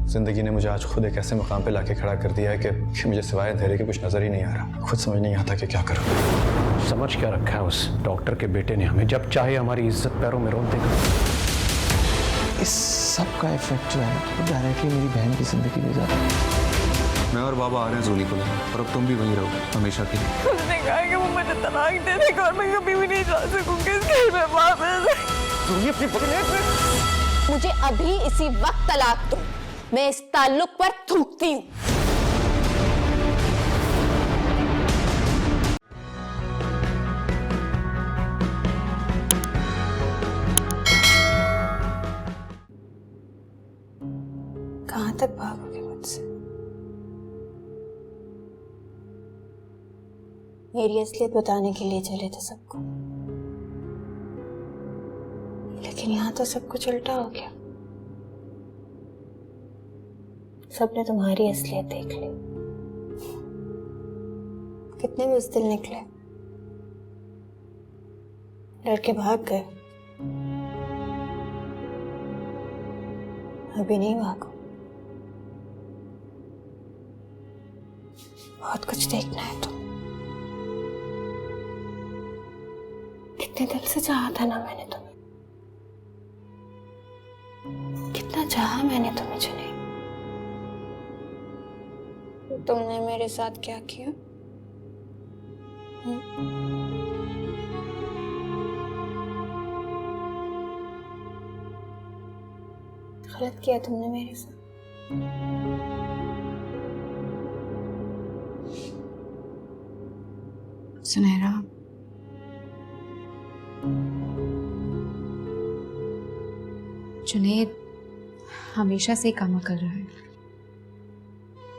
जिंदगी ने मुझे आज खुद एक ऐसे मुकाम पे लाके खड़ा कर दिया है कि मुझे सिवाय अंधेरे के कुछ नजर ही नहीं आ रहा। खुद समझ नहीं आता कि क्या करूं। समझ क्या रखा है उस डॉक्टर के बेटे ने? हमें जब चाहे हमारी इज्जत पैरों में रोक देगा। इस सब का इफेक्ट जो है वो डायरेक्टली मेरी बहन की जिंदगी में जाता है। मैं और बाबा आ रहे हैं जोली को लेने, और अब तुम भी वहीं रहो हमेशा के लिए। उसने कहा कि वो मुझे तलाक दे देगा और मैं कभी भी नहीं जा सकूंगी इस घर में वापस। मुझे अभी इसी वक्त तलाक दो, मैं इस ताल्लुक पर थूकती हूँ। कहां तक भागोगे मुझसे? मेरी असलियत बताने के लिए चले थे सबको, लेकिन यहां तो सब कुछ उल्टा हो गया। सबने तुम्हारी असलियत देख ली। कितने बुज़दिल निकले, लड़के भाग गए। अभी नहीं भागो, बहुत कुछ देखना है। तुम कितने दिल से चाहा था ना मैंने तुम्हें, कितना चाहा मैंने तुम्हें चुने। तुमने मेरे साथ क्या किया? गलत किया तुमने मेरे साथ। सुनहरा, जुनैद हमेशा से काम कर रहा है।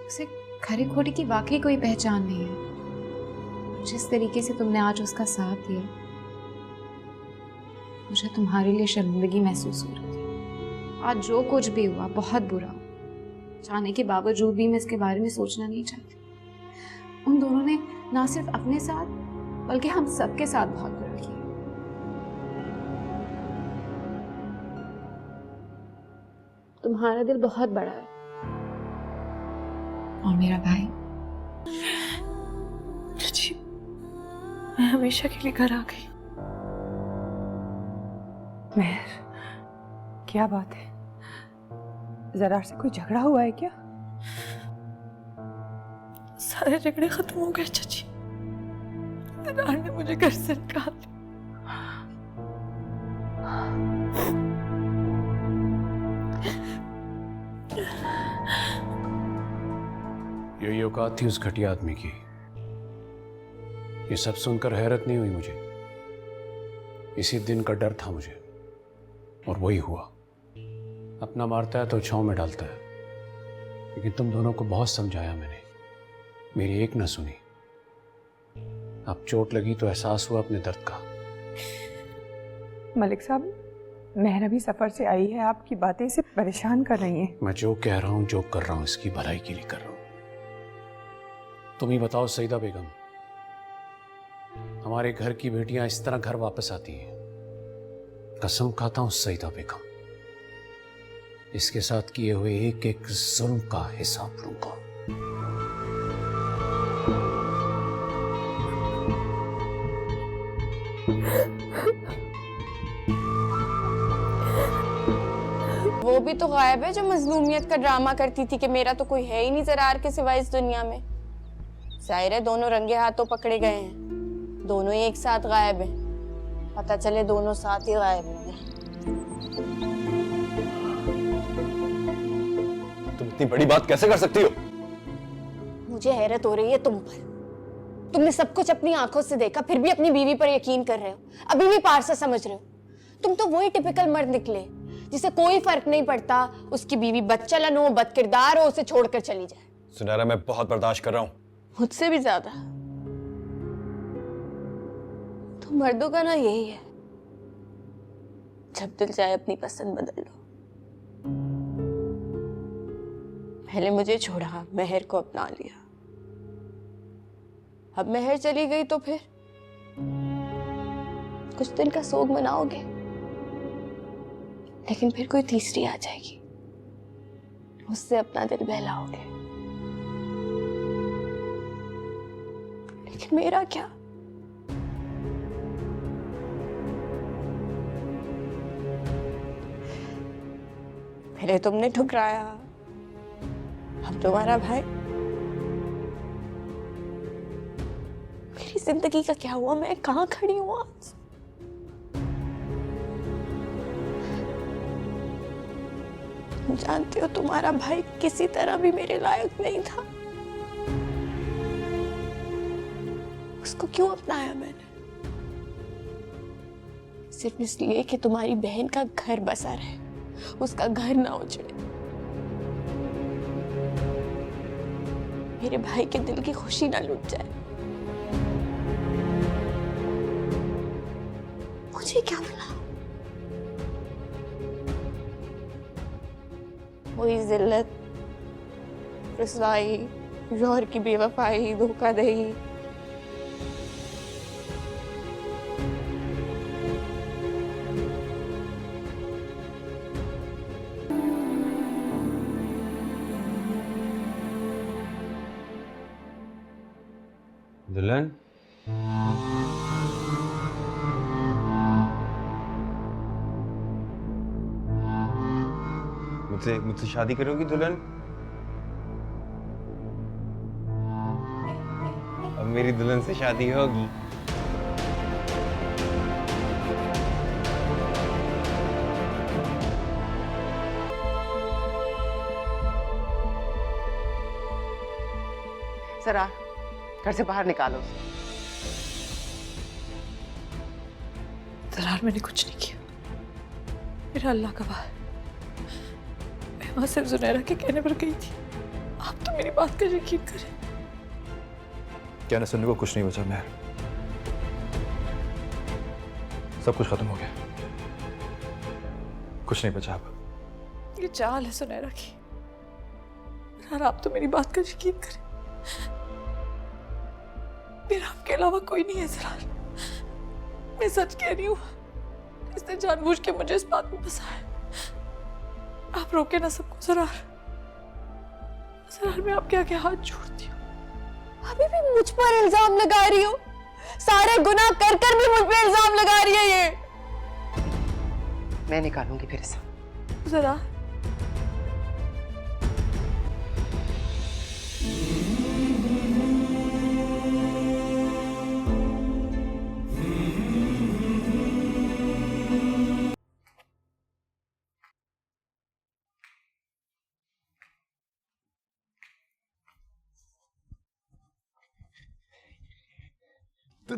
उसे खरी खोटी की वाकई कोई पहचान नहीं है। जिस तरीके से तुमने आज उसका साथ दिया, मुझे तुम्हारे लिए शर्मिंदगी महसूस हो रही थी। आज जो कुछ भी हुआ बहुत बुरा हुआ। चाहने के बावजूद भी मैं इसके बारे में सोचना नहीं चाहती। उन दोनों ने ना सिर्फ अपने साथ बल्कि हम सबके साथ बहुत बुरा किया। तुम्हारा दिल बहुत बड़ा है और मेरा भाई। जी, मैं हमेशा के लिए घर आ गई। मेहर, क्या बात है? जरा से कोई झगड़ा हुआ है क्या? सारे झगड़े खत्म हो गए चाची। दरार ने मुझे घर से निकाल दिया। यही औकात थी उस घटिया आदमी की। ये सब सुनकर हैरत नहीं हुई मुझे, इसी दिन का डर था मुझे, और वही हुआ। अपना मारता है तो छांव में डालता है। लेकिन तुम दोनों को बहुत समझाया मैंने, मेरी एक न सुनी। अब चोट लगी तो एहसास हुआ अपने दर्द का। मलिक साहब, मेहर अभी सफर से आई है, आपकी बातें इसे परेशान कर रही हैं। मैं जो कह रहा हूं, जो कर रहा हूं, इसकी भलाई के लिए कर रहा हूं। तुम ही बताओ सईदा बेगम, हमारे घर की बेटियां इस तरह घर वापस आती हैं? कसम खाता हूं सईदा बेगम, इसके साथ किए हुए एक एक जुल्म का हिसाब लूंगा। वो भी तो गायब है जो मजलूमियत का ड्रामा करती थी कि मेरा तो कोई है ही नहीं जरार के सिवाय इस दुनिया में। जाहिर है दोनों रंगे हाथों पकड़े गए हैं, दोनों ही एक साथ गायब हैं। पता चले दोनों साथ ही गायब होंगे। तुम इतनी बड़ी बात कैसे कर सकती हो? मुझे हैरत हो रही है तुम पर। तुमने सब कुछ अपनी आंखों से देखा, फिर भी अपनी बीवी पर यकीन कर रहे हो, अभी भी पारसा समझ रहे हो। तुम तो वही टिपिकल मर्द निकले जिसे कोई फर्क नहीं पड़ता उसकी बीवी बदचलन हो, बदकिरदार हो, उसे छोड़कर चली जाए। सुनहरा, मैं बहुत बर्दाश्त कर रहा हूं, मुझसे भी ज्यादा। तो मर्दों का ना यही है, जब दिल चाहे अपनी पसंद बदल लो। पहले मुझे छोड़ा, मेहर को अपना लिया, अब मेहर चली गई तो फिर कुछ दिन का सोग मनाओगे, लेकिन फिर कोई तीसरी आ जाएगी, उससे अपना दिल बहलाओगे, लेकिन मेरा क्या? पहले तुमने ठुकराया, अब तुम्हारा भाई। मेरी जिंदगी का क्या हुआ? मैं कहाँ खड़ी हूँ आज? तुम जानते हो तुम्हारा भाई किसी तरह भी मेरे लायक नहीं था। उसको क्यों अपनाया मैंने? सिर्फ इसलिए कि तुम्हारी बहन का घर बसा रहे, उसका घर ना उजड़े, मेरे भाई के दिल की खुशी ना लूट जाए। मुझे क्या मिला? वही जिल्लत, रुसवाई, जौहर की बेवफाई, धोखाधड़ी। दुल्हन, मुझसे शादी करोगी दुल्हन? अब मेरी दुल्हन से शादी होगी। जरा घर से बाहर निकालो उसे। जरार, मैंने कुछ नहीं किया, मेरा अल्लाह का वाह। मैं वहां सिर्फ जुनैरा के कहने पर गई थी। आप तो मेरी बात का यकीन करें। कहने सुनने को कुछ नहीं बचा महर, सब कुछ खत्म हो गया, कुछ नहीं बचा अब। ये चाल है सुनैरा की। जरार, आप तो मेरी बात का यकीन करें, मेरा आपके अलावा कोई नहीं है जरार। मैं सच कह रही हूँ, इसने जानबूझ के मुझे इस बात में फंसाया। आप रोके ना सबको जरार। जरार, मैं आपके आगे हाथ जोड़ती हूँ। अभी भी मुझ पर इल्जाम लगा रही हो? सारे गुनाह कर कर भी मुझ पे इल्जाम लगा रही है ये। मैं निकालूंगी फिर इसे। जरार,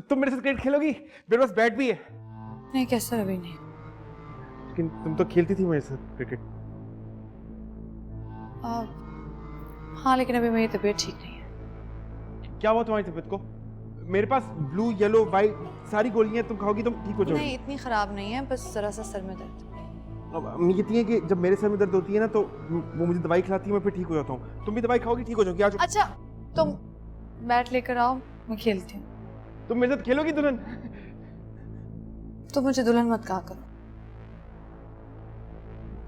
तुम मेरे साथ क्रिकेट खेलोगी? मेरे पास बैट भी है। नहीं कैसा अभी नहीं। लेकिन तुम तो खेलती थी मेरे साथ क्रिकेट। हाँ, लेकिन अभी मेरी तबीयत ठीक नहीं है। क्या हुआ तुम्हारी तबीयत को? मेरे पास ब्लू, येलो, वाइट सारी गोलियां, तुम खाओगी तुम ठीक हो जाओगी। नहीं, इतनी खराब नहीं है, बस जरा सा सर में दर्द। अब अम्मी कहती है कि जब मेरे सर में दर्द होती है ना तो वो मुझे दवाई खिलाती है, मैं फिर ठीक हो जाता हूँ। तुम भी दवाई खाओगी ठीक हो जाओगी। आज अच्छा, तुम बैट लेकर आओ, मैं खेलती हूँ। तुम मेरे साथ खेलोगी दुल्हन? तो मुझे दुल्हन मत कहा करो।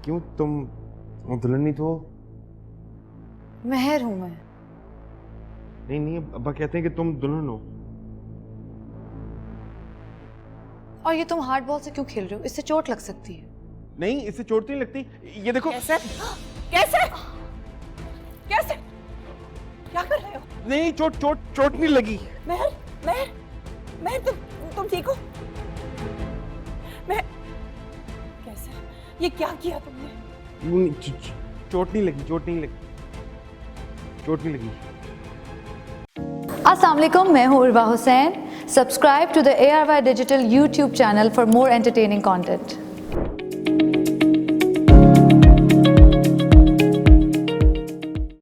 क्यों, तुम दुल्हन नहीं तो? महर हूं मैं। नहीं नहीं, अब्बा कहते हैं कि तुम दुल्हन हो। और ये तुम हार्ड बॉल से क्यों खेल रहे हो? इससे चोट लग सकती है। नहीं, इससे चोट नहीं लगती। ये देखो। कैसे? कैसे? कैसे? क्या कर रहे हो? नहीं, चोट चोट चोट नहीं लगी। महर, महर, महर, तुम ठीक हो? महर, कैसे? ये क्या किया तुमने? चोट नहीं लगी, चोट नहीं लगी, चोट नहीं लगी। अस्सलाम वालेकुम, मैं हूँ Urwa Hussain. Subscribe to the ARY Digital YouTube channel for more entertaining content.